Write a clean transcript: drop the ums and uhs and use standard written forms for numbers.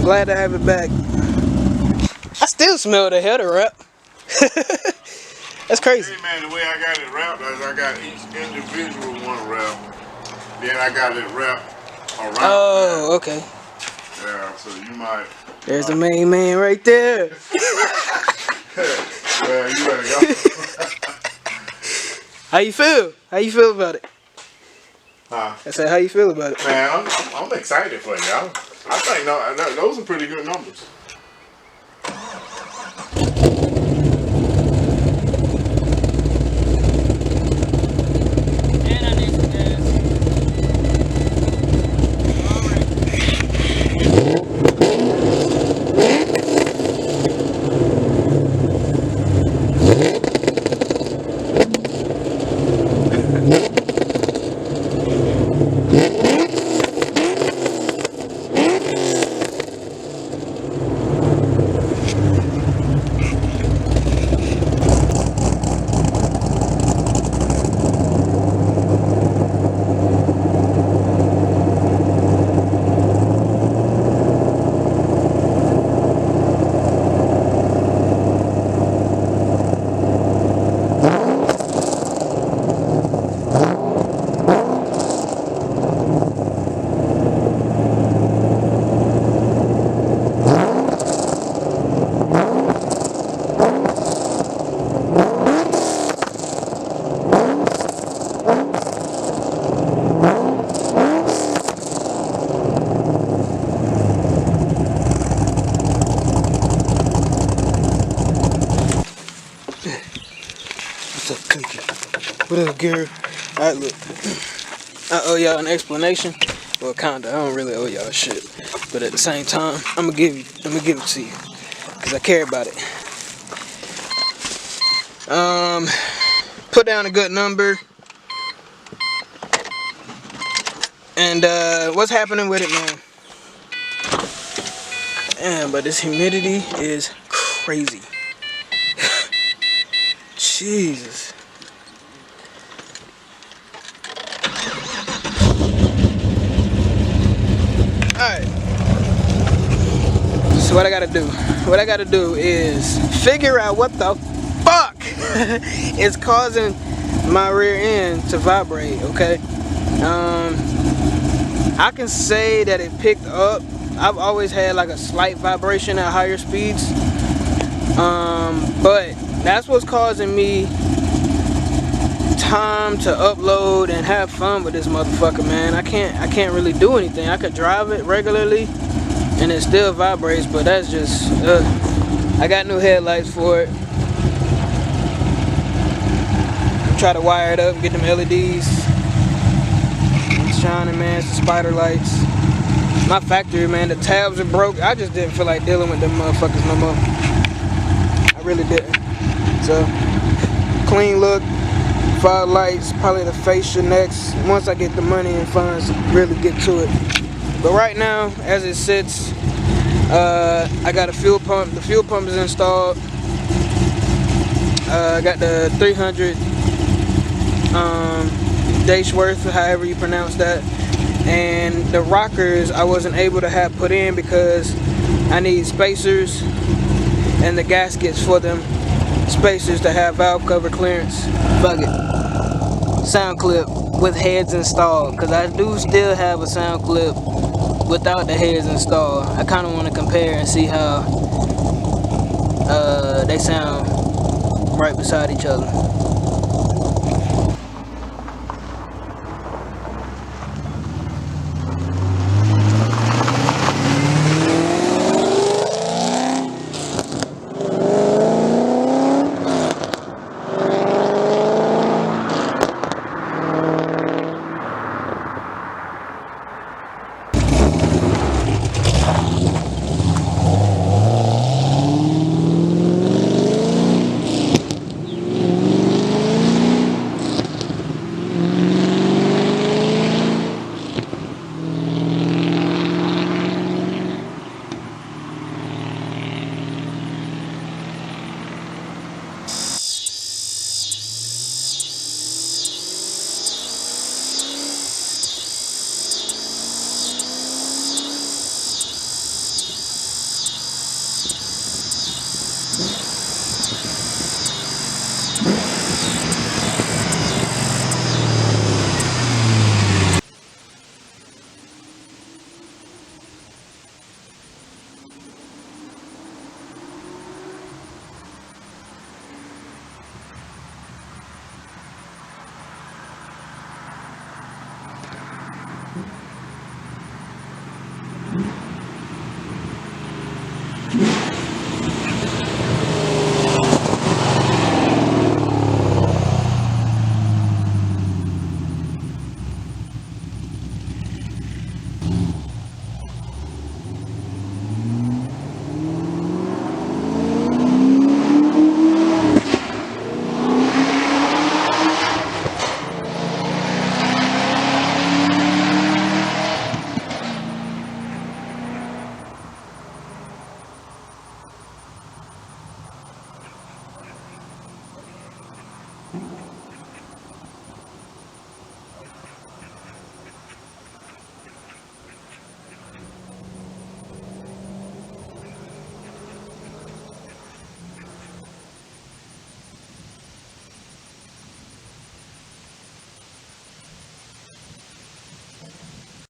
glad to have it back. I still smell the header wrap. That's crazy. Hey man, the way I got it wrapped is I got each individual one wrapped. Then I got it wrapped around. Oh, okay. Yeah, so you might. There's the main man right there. Well, you better go. How you feel? How you feel about it? Huh? I said, how you feel about it? Man, I'm excited for you. I think those are pretty good numbers. What up, Gary? Alright, look. I owe y'all an explanation. Well, kinda. I don't really owe y'all shit. But at the same time, I'm gonna give it to you. Cause I care about it. Put down a good number. And what's happening with it, man? Damn, but this humidity is crazy. Jesus. Alright. So what I gotta do? What I gotta do is figure out what the fuck is causing my rear end to vibrate, okay? I can say that it picked up. I've always had like a slight vibration at higher speeds. But that's what's causing me time to upload and have fun with this motherfucker, man. I can't really do anything. I could drive it regularly and it still vibrates, but that's just I got new headlights for it. Try to wire it up and get them LEDs. It's shining, man. It's the spider lights. My factory, man, the tabs are broke. I just didn't feel like dealing with them motherfuckers no more. I really didn't. So, clean look, fog lights, probably the fascia next. Once I get the money and funds, really get to it. But right now, as it sits, I got a fuel pump. The fuel pump is installed. I got the 300 Daishworth, however you pronounce that. And the rockers I wasn't able to have put in because I need spacers and the gaskets for them spacers to have valve cover clearance. Fuck it. Sound clip with heads installed, because I do still have a sound clip without the heads installed. I kind of want to compare and see how they sound right beside each other.